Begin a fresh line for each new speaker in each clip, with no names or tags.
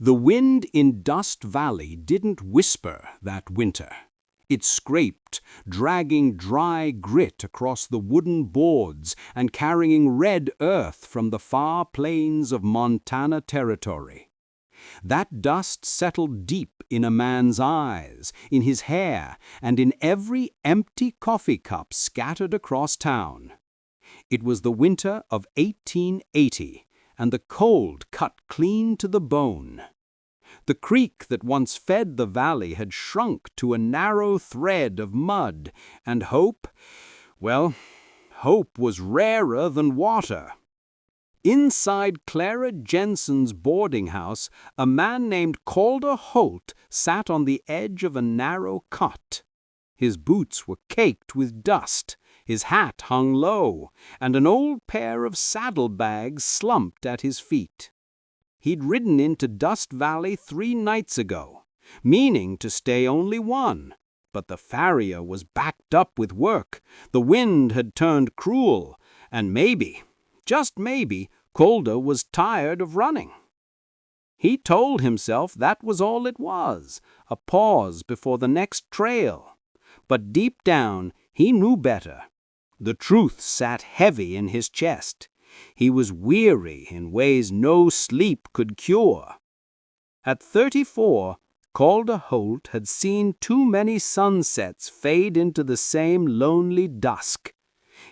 The wind in Dust Valley didn't whisper that winter. It scraped, dragging dry grit across the wooden boards and carrying red earth from the far plains of Montana Territory. That dust settled deep in a man's eyes, in his hair, and in every empty coffee cup scattered across town. It was the winter of 1880, and the cold cut clean to the bone. The creek that once fed the valley had shrunk to a narrow thread of mud, and hope was rarer than water. Inside Clara Jensen's boarding house, a man named Calder Holt sat on the edge of a narrow cot. His boots were caked with dust, his hat hung low, and an old pair of saddlebags slumped at his feet. He'd ridden into Dust Valley 3 nights ago, meaning to stay only 1. But the farrier was backed up with work, the wind had turned cruel, and maybe, just maybe, Calder was tired of running. He told himself that was all it was, a pause before the next trail. But deep down, he knew better. The truth sat heavy in his chest. He was weary in ways no sleep could cure. At 34, Calder Holt had seen too many sunsets fade into the same lonely dusk.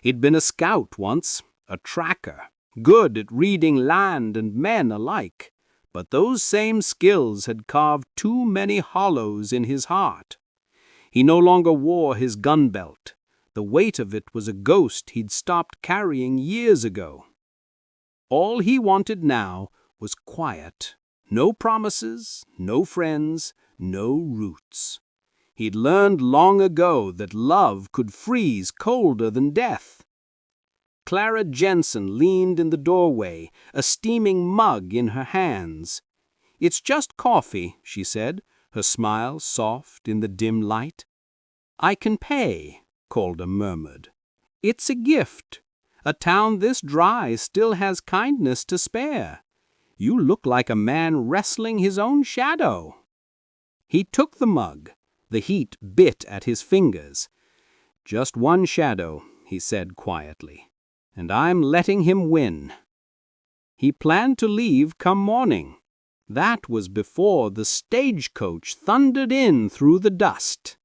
He'd been a scout once, a tracker, good at reading land and men alike, but those same skills had carved too many hollows in his heart. He no longer wore his gun belt. The weight of it was a ghost he'd stopped carrying years ago. All he wanted now was quiet. No promises, no friends, no roots. He'd learned long ago that love could freeze colder than death. Clara Jensen leaned in the doorway, a steaming mug in her hands. "It's just coffee," she said, her smile soft in the dim light. "I can pay," Calder murmured. "It's a gift. A town this dry still has kindness to spare. You look like a man wrestling his own shadow." He took the mug. The heat bit at his fingers. "Just one shadow," he said quietly, "and I'm letting him win." He planned to leave come morning. That was before the stagecoach thundered in through the dust.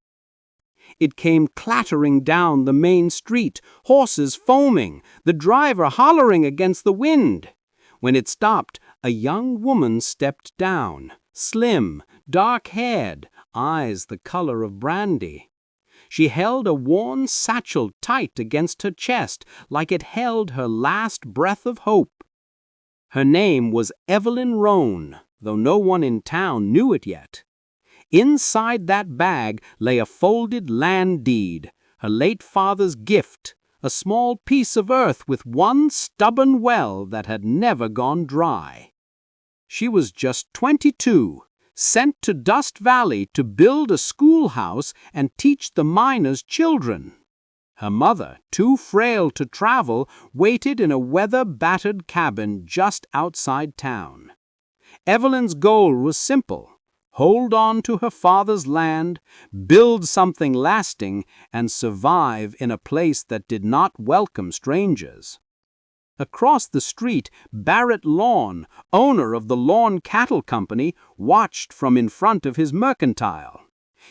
It came clattering down the main street, horses foaming, the driver hollering against the wind. When it stopped, a young woman stepped down, slim, dark-haired, eyes the color of brandy. She held a worn satchel tight against her chest, like it held her last breath of hope. Her name was Evelyn Roan, though no one in town knew it yet. Inside that bag lay a folded land deed, her late father's gift, a small piece of earth with one stubborn well that had never gone dry. She was just 22, sent to Dust Valley to build a schoolhouse and teach the miners' children. Her mother, too frail to travel, waited in a weather-battered cabin just outside town. Evelyn's goal was simple: hold on to her father's land, build something lasting, and survive in a place that did not welcome strangers. Across the street, Barrett Lawn, owner of the Lawn Cattle Company, watched from in front of his mercantile.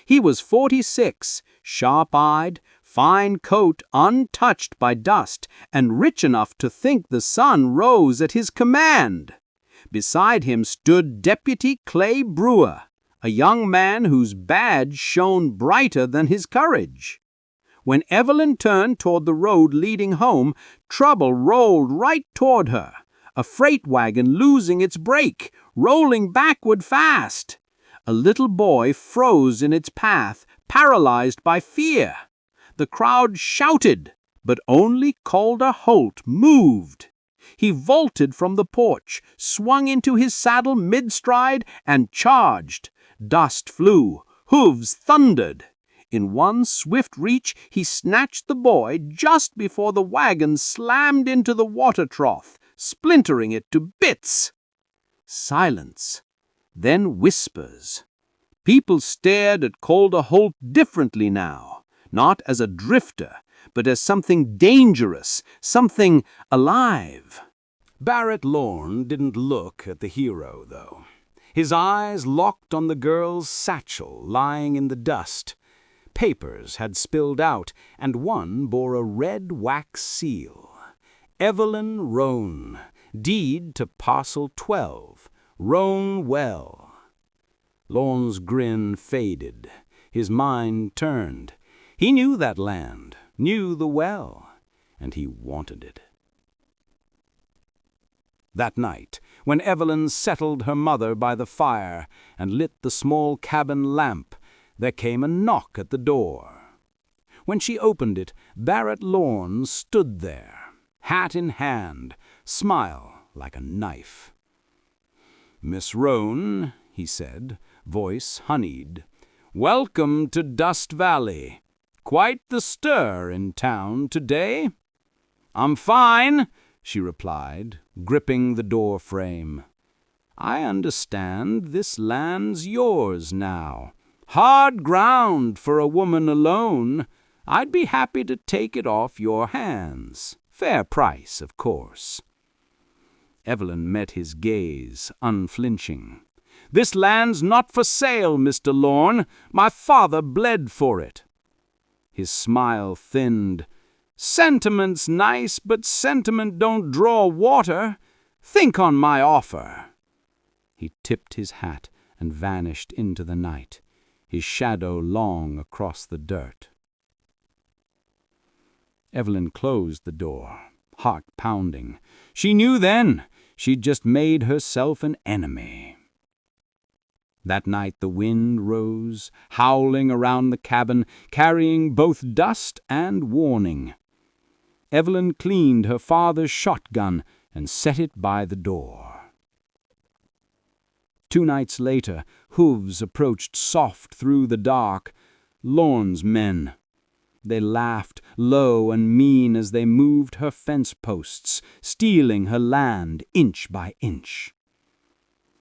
He was 46, sharp-eyed, fine coat untouched by dust, and rich enough to think the sun rose at his command. Beside him stood Deputy Clay Brewer, a young man whose badge shone brighter than his courage. When Evelyn turned toward the road leading home, trouble rolled right toward her, a freight wagon losing its brake, rolling backward fast. A little boy froze in its path, paralyzed by fear. The crowd shouted, but only Calder Holt moved. He vaulted from the porch, swung into his saddle mid-stride, and charged. Dust flew, hooves thundered. In one swift reach, he snatched the boy just before the wagon slammed into the water trough, splintering it to bits. Silence. then whispers. People stared at Calder Holt differently now, not as a drifter, but as something dangerous, something alive. Barrett Lorne didn't look at the hero, though. His eyes locked on the girl's satchel lying in the dust. Papers had spilled out, and one bore a red wax seal. Evelyn Roan, deed to parcel 12, Roan Well. Lorne's grin faded. His mind turned. He knew that land, knew the well, and he wanted it. That night, when Evelyn settled her mother by the fire and lit the small cabin lamp, there came a knock at the door. When she opened it, Barrett Lorne stood there, hat in hand, smile like a knife. "Miss Roan," he said, voice honeyed, "welcome to Dust Valley. Quite the stir in town today." "I'm fine," she replied, gripping the door frame. "I understand this land's yours now. Hard ground for a woman alone. I'd be happy to take it off your hands. Fair price, of course." Evelyn met his gaze, unflinching. "This land's not for sale, Mr. Lorne. My father bled for it." His smile thinned. "Sentiment's nice, but sentiment don't draw water. Think on my offer." He tipped his hat and vanished into the night, his shadow long across the dirt. Evelyn closed the door, heart pounding. She knew then she'd just made herself an enemy. That night the wind rose, howling around the cabin, carrying both dust and warning. Evelyn cleaned her father's shotgun and set it by the door. 2 nights later, hooves approached soft through the dark. Lorne's men. They laughed low and mean as they moved her fence posts, stealing her land inch by inch.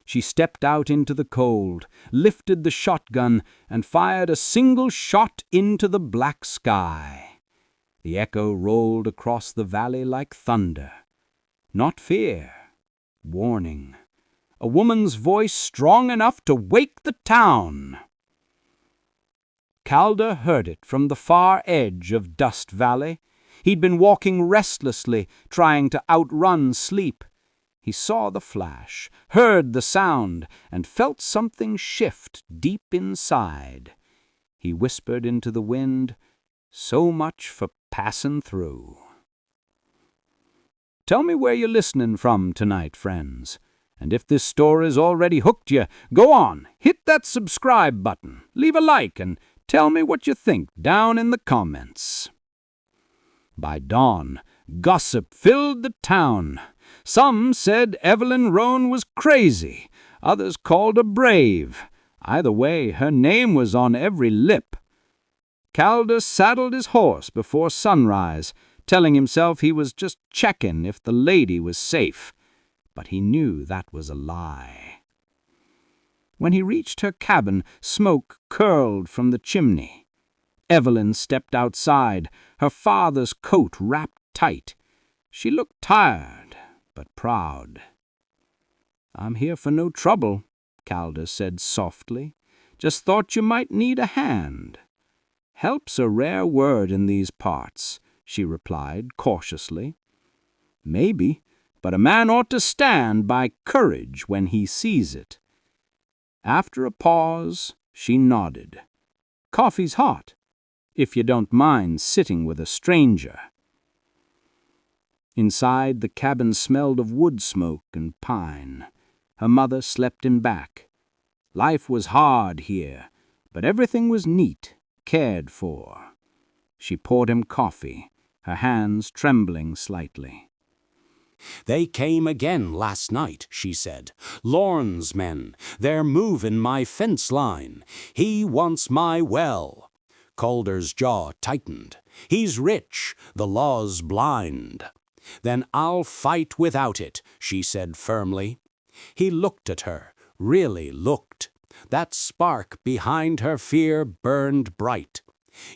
She stepped out into the cold, lifted the shotgun, and fired a single shot into the black sky. The echo rolled across the valley like thunder. Not fear, warning. A woman's voice strong enough to wake the town. Calder heard it from the far edge of Dust Valley. He'd been walking restlessly, trying to outrun sleep. He saw the flash, heard the sound, and felt something shift deep inside. He whispered into the wind, "So much for passin' through." Tell me where you're listening from tonight, friends. And if this story's already hooked you, go on, hit that subscribe button, leave a like, and tell me what you think down in the comments. By dawn, gossip filled the town. Some said Evelyn Roan was crazy. Others called her brave. Either way, her name was on every lip. Calder saddled his horse before sunrise, telling himself he was just checking if the lady was safe. But he knew that was a lie. When he reached her cabin, smoke curled from the chimney. Evelyn stepped outside, her father's coat wrapped tight. She looked tired, but proud. "I'm here for no trouble," Calder said softly. "Just thought you might need a hand." "Help's a rare word in these parts," she replied cautiously. "Maybe, but a man ought to stand by courage when he sees it." After a pause, she nodded. "Coffee's hot, if you don't mind sitting with a stranger." Inside, the cabin smelled of wood smoke and pine. Her mother slept in back. Life was hard here, but everything was neat, cared for. She poured him coffee, her hands trembling slightly.
"They came again last night," she said. "Lorne's men. They're moving my fence line. He wants my well." Calder's jaw tightened. "He's rich. The law's blind." "Then I'll fight without it," she said firmly. He looked at her, really looked. That spark behind her fear burned bright.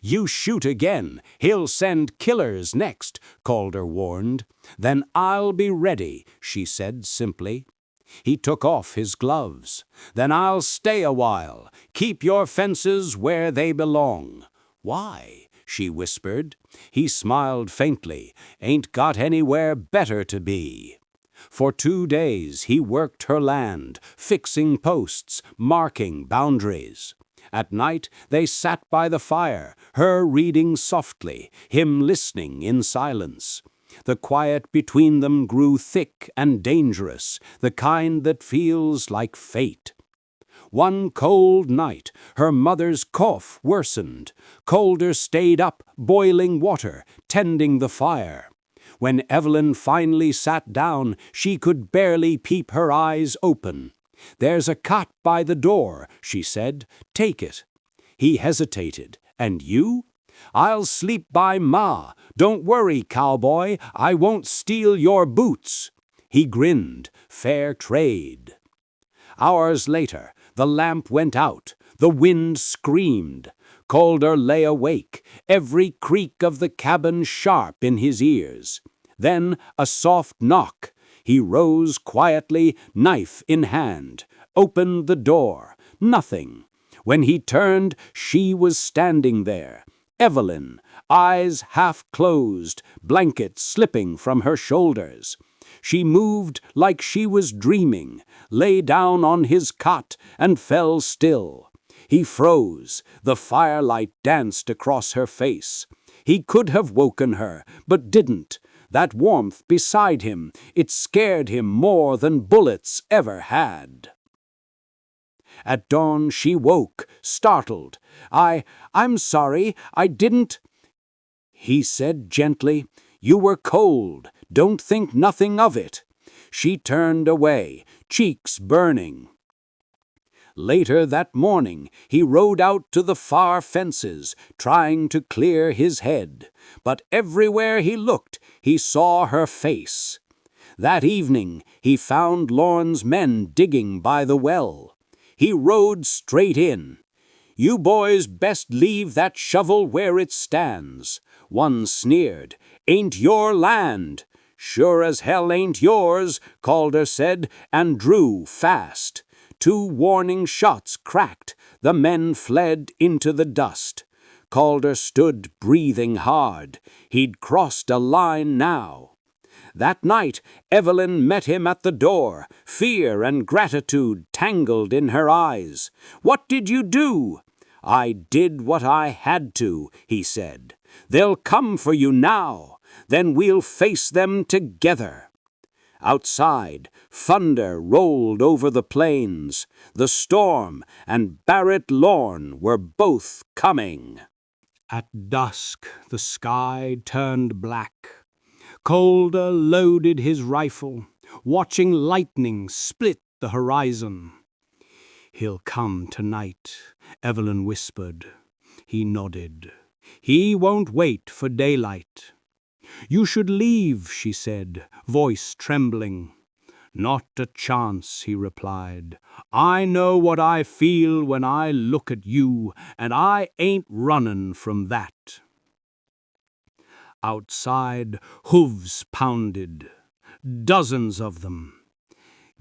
"You shoot again, he'll send killers next," Calder warned. "Then I'll be ready," she said simply. He took off his gloves. "Then I'll stay a while. Keep your fences where they belong." "Why?" she whispered. He smiled faintly. "Ain't got anywhere better to be." For 2 days he worked her land, fixing posts, marking boundaries. At night they sat by the fire, her reading softly, him listening in silence. The quiet between them grew thick and dangerous, the kind that feels like fate. One cold night, her mother's cough worsened. Calder stayed up, boiling water, tending the fire. When Evelyn finally sat down, she could barely peep her eyes open. "There's a cot by the door," she said. "Take it." He hesitated. "And you?" "I'll sleep by Ma. Don't worry, cowboy, I won't steal your boots." He grinned. Fair trade. Hours later, the lamp went out. The wind screamed. Calder lay awake, every creak of the cabin sharp in his ears. Then a soft knock. He rose quietly, knife in hand, opened the door. Nothing. When he turned, she was standing there. Evelyn, eyes half closed, blanket slipping from her shoulders. She moved like she was dreaming, lay down on his cot and fell still. He froze. The firelight danced across her face. He could have woken her, but didn't. That warmth beside him, it scared him more than bullets ever had. At dawn she woke, startled. I'm sorry, I didn't—" He said gently, "You were cold. Don't think nothing of it." She turned away, cheeks burning. Later that morning, he rode out to the far fences, trying to clear his head. But everywhere he looked, he saw her face. That evening, he found Lorne's men digging by the well. He rode straight in. "You boys best leave that shovel where it stands." One sneered. "Ain't your land." "Sure as hell ain't yours," Calder said, and drew fast. 2 warning shots cracked. The men fled into the dust. Calder stood breathing hard. He'd crossed a line now. That night, Evelyn met him at the door, fear and gratitude tangled in her eyes. "What did you do?" "I did what I had to," he said. "They'll come for you now. Then we'll face them together." Outside, thunder rolled over the plains. The storm and Barrett Lorne were both coming.
At dusk, the sky turned black. Calder loaded his rifle, watching lightning split the horizon. "He'll come tonight," Evelyn whispered. He nodded. "He won't wait for daylight." "You should leave," she said, voice trembling. "Not a chance," he replied. "I know what I feel when I look at you, and I ain't runnin' from that." Outside, hooves pounded. Dozens of them.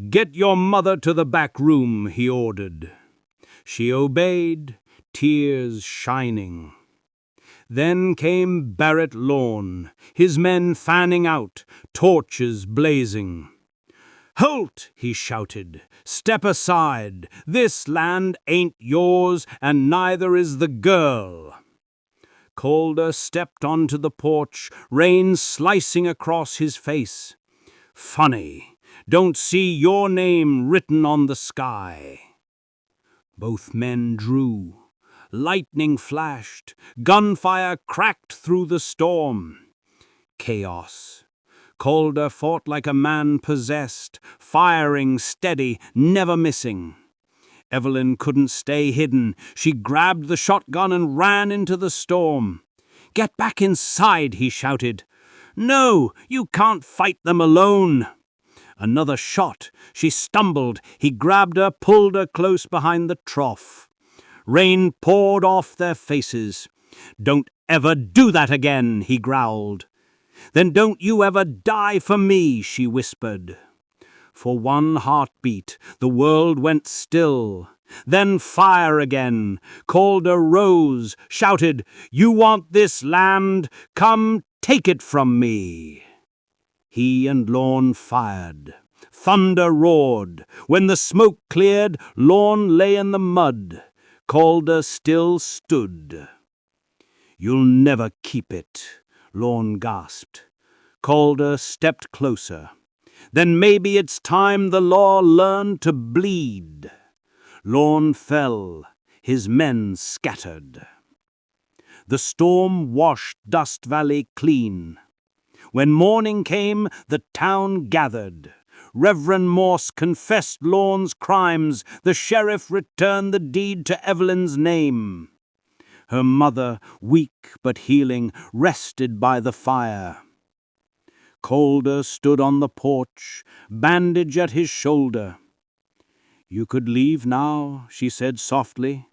"Get your mother to the back room," he ordered. She obeyed, tears shining. Then came Barrett Lorne, his men fanning out, torches blazing. "Halt!" he shouted. "Step aside. This land ain't yours, and neither is the girl." Calder stepped onto the porch, rain slicing across his face. "Funny, don't see your name written on the sky." Both men drew. Lightning flashed. Gunfire cracked through the storm. Chaos. Calder fought like a man possessed, firing steady, never missing. Evelyn couldn't stay hidden. She grabbed the shotgun and ran into the storm. "Get back inside," he shouted. "No, you can't fight them alone." Another shot. She stumbled. He grabbed her, pulled her close behind the trough. Rain poured off their faces. "Don't ever do that again," he growled. "Then don't you ever die for me," she whispered. For one heartbeat, the world went still. Then fire again. Calder rose, shouted, "You want this land? Come take it from me." He and Lorne fired. Thunder roared. When the smoke cleared, Lorne lay in the mud. Calder still stood. "You'll never keep it," Lorne gasped. Calder stepped closer. "Then maybe it's time the law learned to bleed." Lorne fell. His men scattered. The storm washed Dust Valley clean. When morning came, the town gathered. Reverend Morse confessed Lorne's crimes. The sheriff returned the deed to Evelyn's name. Her mother, weak but healing, rested by the fire. Calder stood on the porch, bandage at his shoulder. "You could leave now," she said softly.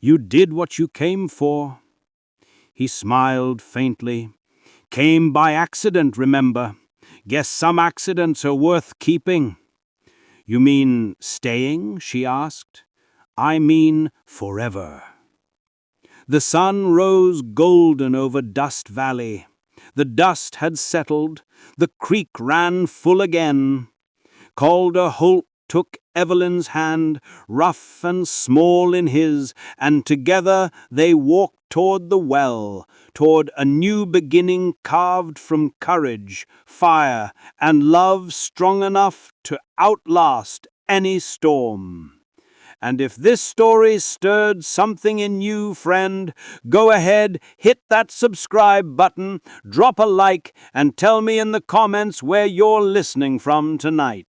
"You did what you came for." He smiled faintly. "Came by accident, remember. Guess some accidents are worth keeping." "You mean staying?" she asked. "I mean forever." The sun rose golden over Dust Valley. The dust had settled. The creek ran full again. Calder Holt took Evelyn's hand, rough and small in his, and together they walked toward the well, toward a new beginning carved from courage, fire, and love strong enough to outlast any storm. And if this story stirred something in you, friend, go ahead, hit that subscribe button, drop a like, and tell me in the comments where you're listening from tonight.